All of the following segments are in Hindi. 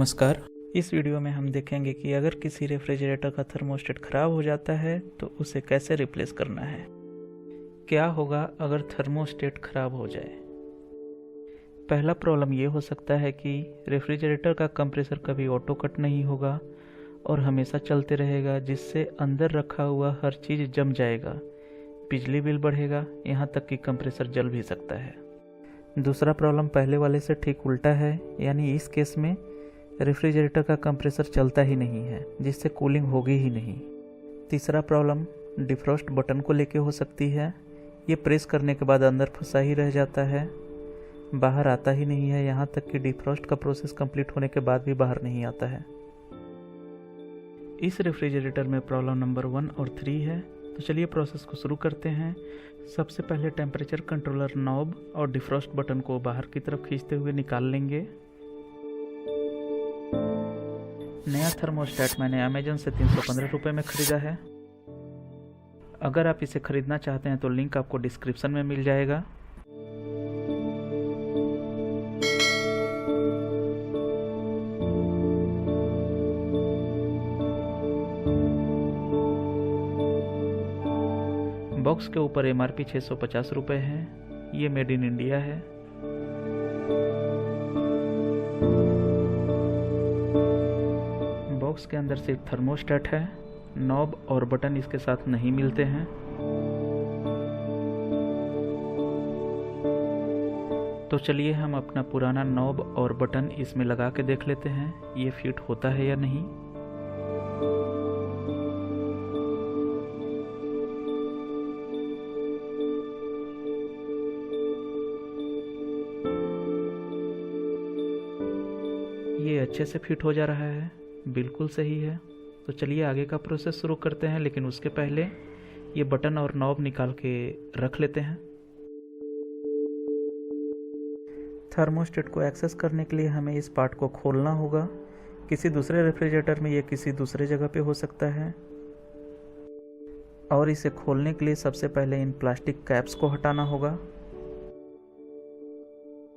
नमस्कार। इस वीडियो में हम देखेंगे कि अगर किसी रेफ्रिजरेटर का थर्मोस्टेट खराब हो जाता है तो उसे कैसे रिप्लेस करना है। क्या होगा अगर थर्मोस्टेट खराब हो जाए। पहला प्रॉब्लम ये हो सकता है कि रेफ्रिजरेटर का कंप्रेसर कभी ऑटो कट नहीं होगा और हमेशा चलते रहेगा, जिससे अंदर रखा हुआ हर चीज़ जम जाएगा, बिजली बिल बढ़ेगा, यहाँ तक कि कंप्रेसर जल भी सकता है। दूसरा प्रॉब्लम पहले वाले से ठीक उल्टा है, यानी इस केस में रेफ्रिजरेटर का कंप्रेसर चलता ही नहीं है, जिससे कूलिंग होगी ही नहीं। तीसरा प्रॉब्लम डिफ्रॉस्ट बटन को लेके हो सकती है। ये प्रेस करने के बाद अंदर फंसा ही रह जाता है, बाहर आता ही नहीं है, यहाँ तक कि डिफ्रॉस्ट का प्रोसेस कंप्लीट होने के बाद भी बाहर नहीं आता है। इस रेफ्रिजरेटर में प्रॉब्लम नंबर 1 और 3 है। तो चलिए प्रोसेस को शुरू करते हैं। सबसे पहले टेम्परेचर कंट्रोलर नॉब और डिफ्रॉस्ट बटन को बाहर की तरफ खींचते हुए निकाल लेंगे। नया थर्मोस्टेट मैंने अमेजन से 315 रुपये में ख़रीदा है। अगर आप इसे ख़रीदना चाहते हैं तो लिंक आपको डिस्क्रिप्शन में मिल जाएगा। बॉक्स के ऊपर MRP 650 रुपये है। ये मेड इन इंडिया है। बॉक्स के अंदर सिर्फ थर्मोस्टेट है, नॉब और बटन इसके साथ नहीं मिलते हैं। तो चलिए हम अपना पुराना नॉब और बटन इसमें लगा के देख लेते हैं ये फिट होता है या नहीं। ये अच्छे से फिट हो जा रहा है, बिल्कुल सही है। तो चलिए आगे का प्रोसेस शुरू करते हैं, लेकिन उसके पहले ये बटन और नॉब निकाल के रख लेते हैं। थर्मोस्टेट को एक्सेस करने के लिए हमें इस पार्ट को खोलना होगा। किसी दूसरे रेफ्रिजरेटर में ये किसी दूसरे जगह पे हो सकता है। और इसे खोलने के लिए सबसे पहले इन प्लास्टिक कैप्स को हटाना होगा।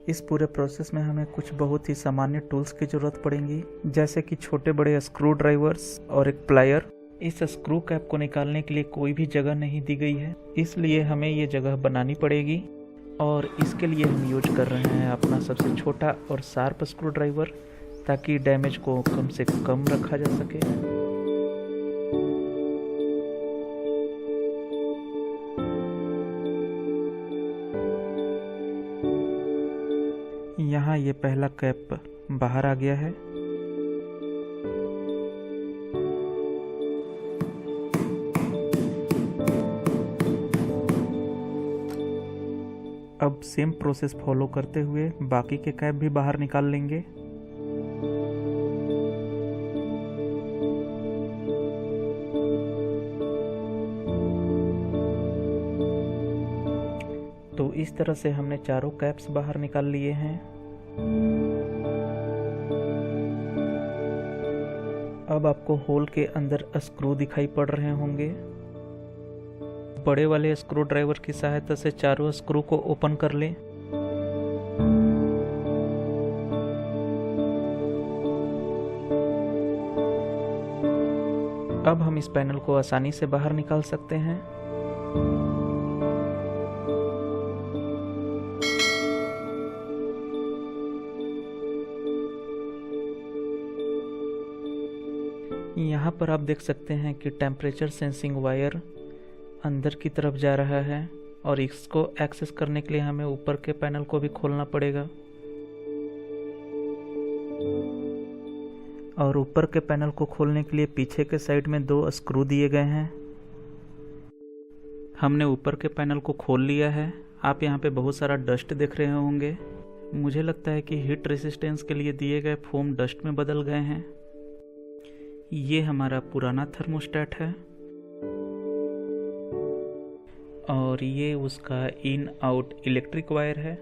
इस पूरे प्रोसेस में हमें कुछ बहुत ही सामान्य टूल्स की ज़रूरत पड़ेगी, जैसे कि छोटे बड़े स्क्रू ड्राइवर्स और एक प्लायर। इस स्क्रू कैप को निकालने के लिए कोई भी जगह नहीं दी गई है, इसलिए हमें ये जगह बनानी पड़ेगी। और इसके लिए हम यूज कर रहे हैं अपना सबसे छोटा और शार्प स्क्रू ड्राइवर, ताकि डैमेज को कम से कम रखा जा सके। यहाँ ये पहला कैप बाहर आ गया है। अब सेम प्रोसेस फॉलो करते हुए बाकी के कैप भी बाहर निकाल लेंगे। तो इस तरह से हमने चारों कैप्स बाहर निकाल लिए हैं। अब आपको होल के अंदर स्क्रू दिखाई पड़ रहे होंगे। बड़े वाले स्क्रू ड्राइवर की सहायता से चारों स्क्रू को ओपन कर लें। अब हम इस पैनल को आसानी से बाहर निकाल सकते हैं। यहाँ पर आप देख सकते हैं कि टेम्परेचर सेंसिंग वायर अंदर की तरफ जा रहा है, और इसको एक्सेस करने के लिए हमें ऊपर के पैनल को भी खोलना पड़ेगा। और ऊपर के पैनल को खोलने के लिए पीछे के साइड में 2 स्क्रू दिए गए हैं। हमने ऊपर के पैनल को खोल लिया है। आप यहाँ पे बहुत सारा डस्ट देख रहे होंगे। मुझे लगता है कि हीट रेजिस्टेंस के लिए दिए गए फोम डस्ट में बदल गए हैं। ये हमारा पुराना थर्मोस्टेट है और ये उसका इन आउट इलेक्ट्रिक वायर है।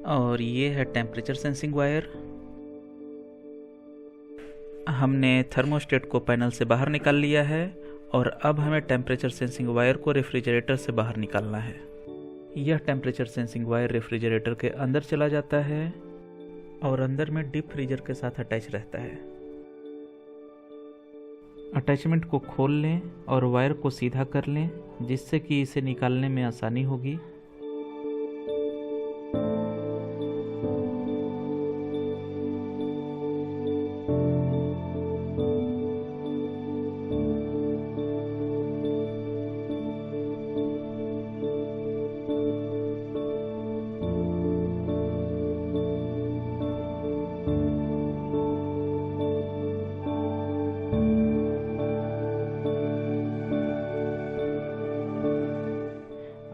और ये है टेम्परेचर सेंसिंग वायर। हमने थर्मोस्टेट को पैनल से बाहर निकाल लिया है और अब हमें टेम्परेचर सेंसिंग वायर को रेफ्रिजरेटर से बाहर निकालना है। यह टेम्परेचर सेंसिंग वायर रेफ्रिजरेटर के अंदर चला जाता है और अंदर में डीप फ्रीजर के साथ अटैच रहता है। अटैचमेंट को खोल लें और वायर को सीधा कर लें, जिससे कि इसे निकालने में आसानी होगी।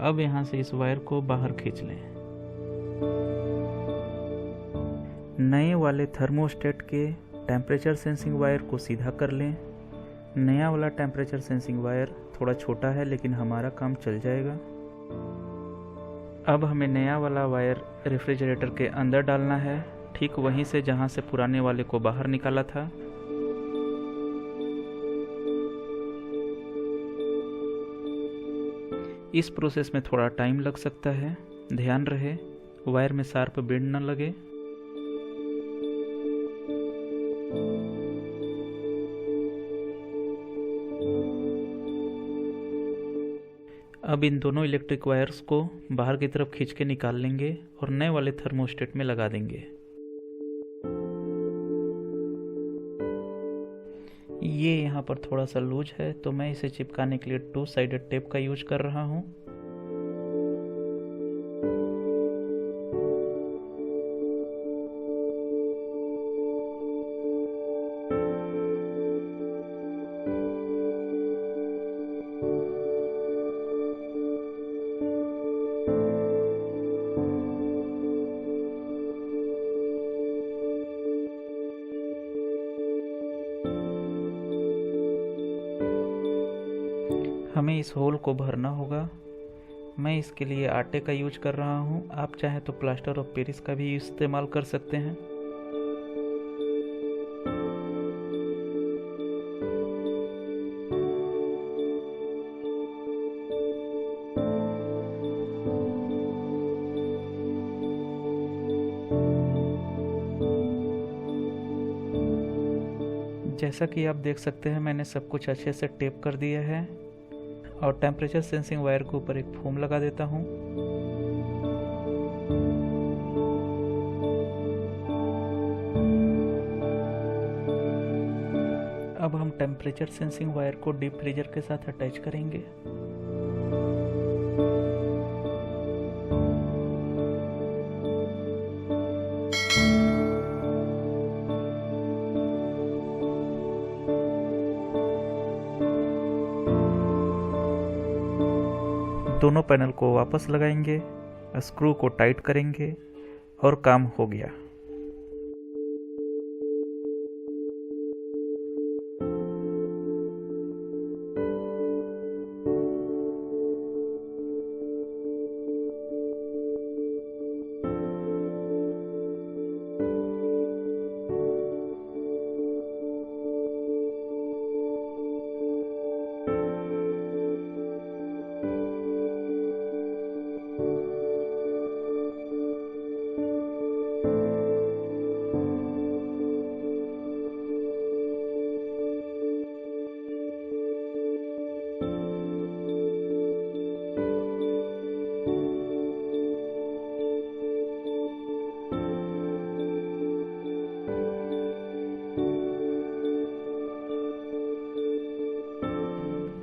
अब यहाँ से इस वायर को बाहर खींच लें। नए वाले थर्मोस्टेट के टेम्परेचर सेंसिंग वायर को सीधा कर लें। नया वाला टेम्परेचर सेंसिंग वायर थोड़ा छोटा है, लेकिन हमारा काम चल जाएगा। अब हमें नया वाला वायर रेफ्रिजरेटर के अंदर डालना है, ठीक वहीं से जहाँ से पुराने वाले को बाहर निकाला था। इस प्रोसेस में थोड़ा टाइम लग सकता है, ध्यान रहे वायर में शार्प बेंड न लगे। अब इन दोनों इलेक्ट्रिक वायर्स को बाहर की तरफ खींच के निकाल लेंगे और नए वाले थर्मोस्टेट में लगा देंगे। ये यहाँ पर थोड़ा सा लूज है, तो मैं इसे चिपकाने के लिए 2 साइडेड टेप का यूज कर रहा हूँ। हमें इस होल को भरना होगा। मैं इसके लिए आटे का यूज कर रहा हूँ, आप चाहें तो प्लास्टर ऑफ पेरिस का भी इस्तेमाल कर सकते हैं। जैसा कि आप देख सकते हैं, मैंने सब कुछ अच्छे से टेप कर दिया है और टेम्परेचर सेंसिंग वायर के ऊपर एक फोम लगा देता हूँ। अब हम टेम्परेचर सेंसिंग वायर को डीप फ्रीजर के साथ अटैच करेंगे। दोनों पैनल को वापस लगाएंगे, स्क्रू को टाइट करेंगे और काम हो गया।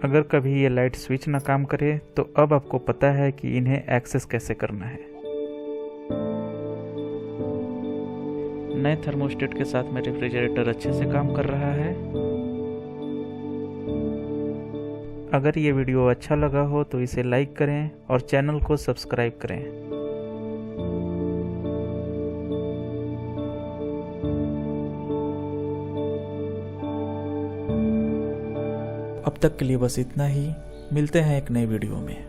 अगर कभी ये लाइट स्विच ना काम करे तो अब आपको पता है कि इन्हें एक्सेस कैसे करना है। नए थर्मोस्टेट के साथ में रेफ्रिजरेटर अच्छे से काम कर रहा है। अगर ये वीडियो अच्छा लगा हो तो इसे लाइक करें और चैनल को सब्सक्राइब करें। अब तक के लिए बस इतना ही, मिलते हैं एक नए वीडियो में।